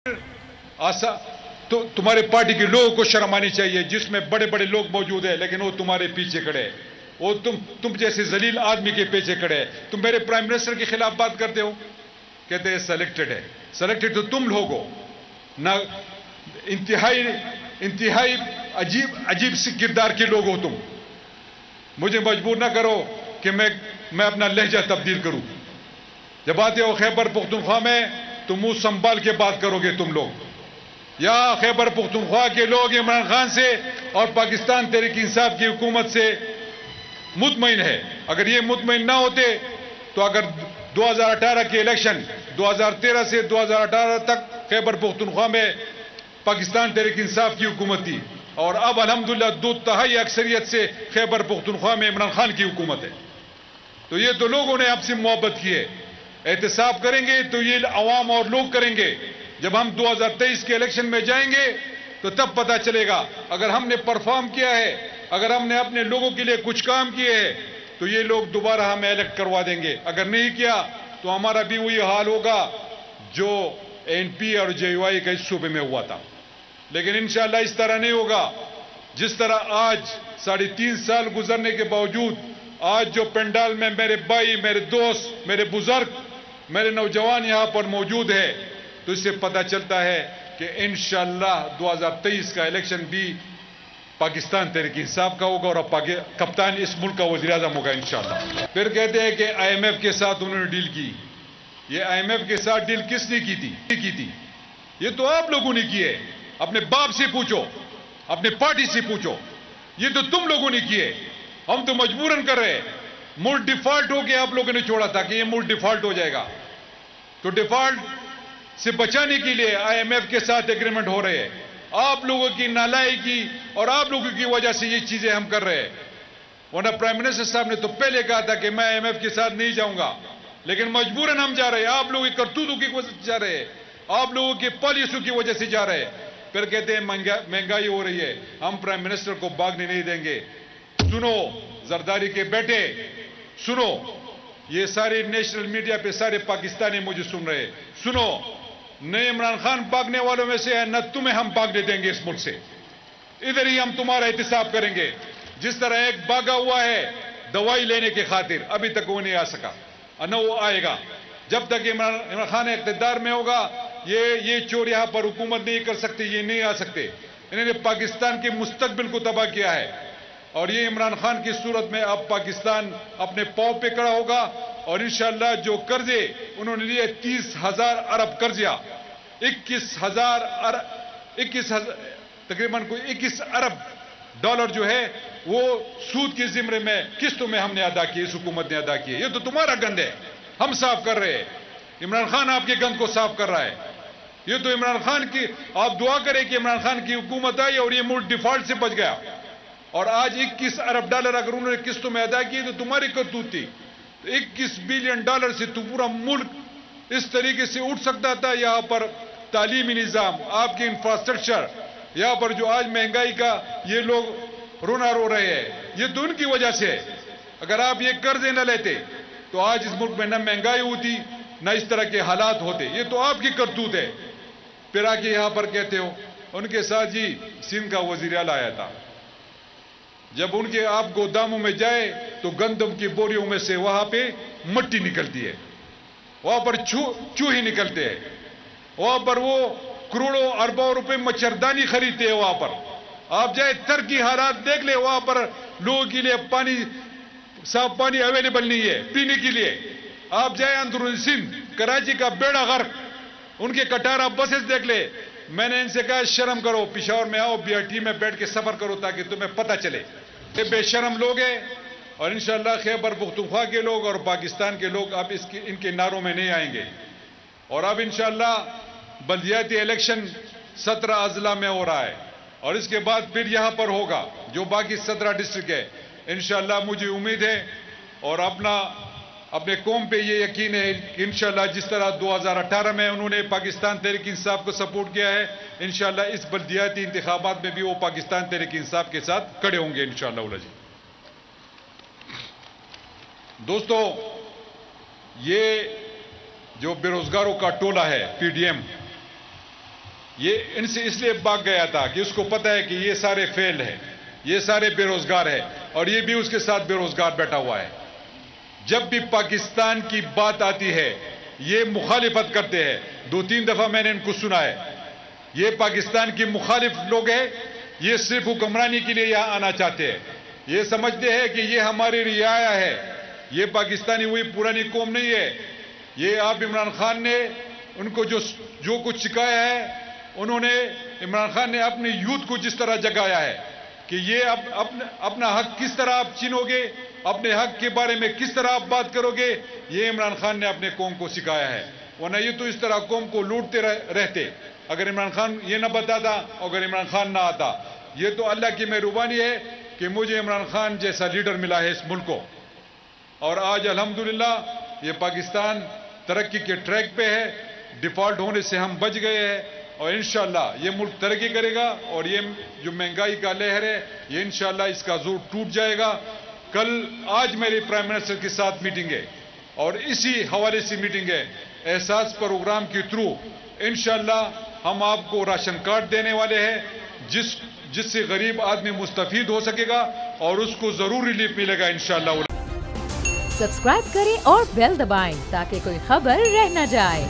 आशा तो तुम्हारे पार्टी के लोगों को शर्म आनी चाहिए, जिसमें बड़े बड़े लोग मौजूद हैं, लेकिन वो तुम्हारे पीछे खड़े हैं। वो तुम जैसे जलील आदमी के पीछे खड़े हैं। तुम मेरे प्राइम मिनिस्टर के खिलाफ बात करते हो, कहते हैं सेलेक्टेड है। सेलेक्टेड तो तुम लोग हो ना, इंतहाई अजीब सी किरदार के लोग हो तुम। मुझे मजबूर ना करो कि मैं अपना लहजा तब्दील करूं। जब आते हो खैबर पुख्तनख्वा में तो मुंह संभाल के बात करोगे तुम लोग। या खैबर पुख्तनख्वा के लोग इमरान खान से और पाकिस्तान तहरीक इंसाफ की हुकूमत से मुतमईन है। अगर ये मुतमईन ना होते तो अगर 2018 के इलेक्शन 2013 से 2018 तक खैबर पुख्तनख्वा में पाकिस्तान तहरीक इंसाफ की हुकूमत थी, और अब अल्हम्दुलिल्लाह 2/3 अक्सरियत से खैबर पुख्तनख्वा में इमरान खान की हुकूमत है। तो ये तो लोगों ने आपसे मोहब्बत की है। एहतसाब करेंगे तो ये अवाम और लोग करेंगे। जब हम 2023 के इलेक्शन में जाएंगे तो तब पता चलेगा। अगर हमने परफॉर्म किया है, अगर हमने अपने लोगों के लिए कुछ काम किए हैं, तो ये लोग दोबारा हमें इलेक्ट करवा देंगे। अगर नहीं किया तो हमारा भी वही हाल होगा जो एनपी और जेयूआई के इस सूबे में हुआ था। लेकिन इंशाअल्लाह इस तरह नहीं होगा। जिस तरह आज 3.5 साल गुजरने के बावजूद आज जो पंडाल में मेरे भाई, मेरे दोस्त, मेरे बुजुर्ग, मेरे नौजवान यहां पर मौजूद है, तो इससे पता चलता है कि इंशाअल्लाह 2023 का इलेक्शन भी पाकिस्तान तहरीक इंसाफ का होगा और कप्तान इस मुल्क का वज़ीर आज़म होगा इंशाअल्लाह। फिर कहते हैं कि IMF के साथ उन्होंने डील की। ये IMF के साथ डील किसने की थी? ये तो आप लोगों ने की है। अपने बाप से पूछो, अपने पार्टी से पूछो। ये तो तुम लोगों ने किए। हम तो मजबूरन कर रहे हैं। मुल्क डिफॉल्ट हो गया, आप लोगों ने छोड़ा था कि ये मुल्क डिफॉल्ट हो जाएगा। तो डिफॉल्ट से बचाने के लिए IMF के साथ एग्रीमेंट हो रहे हैं। आप लोगों की नालायकी और आप लोगों की वजह से ये चीजें हम कर रहे हैं। वरना प्राइम मिनिस्टर साहब ने तो पहले कहा था कि मैं IMF के साथ नहीं जाऊंगा, लेकिन मजबूरन हम जा रहे हैं। आप लोगों की करतूतों की वजह से जा रहे हैं, आप लोगों की पॉलिसियों की वजह से जा रहे हैं। फिर कहते हैं महंगाई हो रही है, हम प्राइम मिनिस्टर को भागने नहीं देंगे। सुनो जरदारी के बेटे, सुनो, ये सारे नेशनल मीडिया पे सारे पाकिस्तानी मुझे सुन रहे हैं। सुनो, न इमरान खान भागने वालों में से है, न तुम्हें हम भागने देंगे इस मुल्क से। इधर ही हम तुम्हारा एहतिसाब करेंगे। जिस तरह एक भागा हुआ है दवाई लेने की खातिर, अभी तक वो नहीं आ सका, न वो आएगा। जब तक इमरान खान इख्तिदार में होगा, ये चोर यहां पर हुकूमत नहीं कर सकते, ये नहीं आ सकते। इन्होंने पाकिस्तान के मुस्तकबिल को तबाह किया है। और ये इमरान खान की सूरत में अब पाकिस्तान अपने पांव पे खड़ा होगा। और इंशाअल्लाह जो कर्जे उन्होंने लिए 30,000 अरब कर्जा, 21,000 तकरीबन कोई 21 अरब डॉलर जो है वो सूद के जिम्मे में किस्तों में हमने अदा किए, इस हुकूमत ने अदा किए। ये तो तुम्हारा गंद है, हम साफ कर रहे हैं। इमरान खान आपके गंद को साफ कर रहा है। ये तो इमरान खान की, आप दुआ करें कि इमरान खान की हुकूमत आई और ये मुल्क डिफॉल्ट से बच गया। और आज 21 अरब डॉलर अगर उन्होंने किस्तों में अदा किए तो तुम्हारी करतूत थी। तो 21 बिलियन डॉलर से तो पूरा मुल्क इस तरीके से उठ सकता था। यहां पर तालीमी निजाम, आपके इंफ्रास्ट्रक्चर, यहां पर जो आज महंगाई का ये लोग रोना रो रहे हैं, ये तो उनकी वजह से है। अगर आप ये कर्जे न लेते तो आज इस मुल्क में न महंगाई होती, न इस तरह के हालात होते। ये तो आपकी करतूत है। फिर आके यहां पर कहते हो, उनके साथ जी सिंध का वजीर आला आया था। जब उनके आप गोदामों में जाए तो गंदम की बोरियों में से वहां पे मट्टी निकलती है, वहां पर चूहे निकलते हैं, वहां पर वो करोड़ों अरबों रुपए मच्छरदानी खरीदते हैं। वहां पर आप जाए, तर की हालात देख ले। वहां पर लोगों के लिए पानी, साफ पानी अवेलेबल नहीं है पीने के लिए। आप जाए अंदरून सिंध, कराची का बेड़ा गर्क, उनके कटारा बसेस देख ले। मैंने इनसे कहा शर्म करो, पिशावर में आओ, BRT में बैठ के सफर करो ताकि तुम्हें पता चले। ये बेशरम लोग हैं। और इंशाअल्लाह खैबर पुख्तनख्वा के लोग और पाकिस्तान के लोग अब इनके नारों में नहीं आएंगे। और अब इंशाअल्लाह बल्दियाती इलेक्शन 17 अजला में हो रहा है और इसके बाद फिर यहां पर होगा जो बाकी 17 डिस्ट्रिक्ट है। इंशाअल्लाह मुझे उम्मीद है और अपने कौम पे ये यकीन है कि इंशाअल्लाह जिस तरह 2018 में उन्होंने पाकिस्तान तहरीक इंसाफ को सपोर्ट किया है, इंशाअल्लाह इस बल्दियाती इंतखाबात में भी वो पाकिस्तान तहरीक इंसाफ के साथ खड़े होंगे इंशाअल्लाह उल्लाह जी। दोस्तों, ये जो बेरोजगारों का टोला है PDM, یہ ان سے اس لیے بھاگ گیا تھا کہ اس کو پتہ ہے کہ یہ سارے فیل ہیں، یہ سارے بے روزگار ہیں، اور یہ بھی اس کے ساتھ بے روزگار بیٹھا ہوا ہے۔ جب بھی پاکستان کی بات آتی ہے یہ مخالفت کرتے ہیں، 2-3 دفعہ میں نے ان کو سنا ہے۔ یہ پاکستان کی مخالف لوگ ہیں، یہ صرف حکمرانی کے لیے یہاں آنا چاہتے ہیں۔ یہ سمجھتے ہیں کہ یہ ہماری رعایا ہے، یہ پاکستانی وہی پرانی قوم نہیں ہے۔ یہ آپ عمران خان نے ان کو جو کچھ سکھایا ہے، انہوں نے عمران خان نے اپنے یوتھ کو جس طرح جگایا ہے کہ یہ اپنا حق کس طرح آپ چھینو گے، اپنے حق کے بارے میں کس طرح آپ بات کرو گے، یہ عمران خان نے اپنے قوم کو سکھایا ہے۔ ورنہ یہ تو اس طرح قوم کو لوٹتے رہتے اگر عمران خان یہ نہ بتاتا، اگر عمران خان نہ آتا۔ یہ تو اللہ کی مہربانی ہے کہ مجھے عمران خان جیسا لیڈر ملا ہے اس ملک کو، اور آج الحمدللہ یہ پاکستان ترقی کے ٹریک پہ ہے، ڈیفالٹ ہونے سے ہم بچ گئے ہیں، اور انشاءاللہ یہ ملک ترقی کرے گا، اور یہ جو مہنگائی کا لہر ہے یہ انشاءاللہ اس کا زور ٹوٹ جائے گا۔ آج میری پرائم منسٹر کے ساتھ میٹنگ ہے، اور اسی حوالے سے میٹنگ ہے، احساس پروگرام کے تھرو انشاءاللہ ہم آپ کو راشن کارڈ دینے والے ہیں، جس سے غریب آدمی مستفید ہو سکے گا اور اس کو ضرور ریلیف ملے گا انشاءاللہ۔ سبسکرائب کریں اور بیل دبائیں تاکہ کوئی خبر رہ نہ جائے۔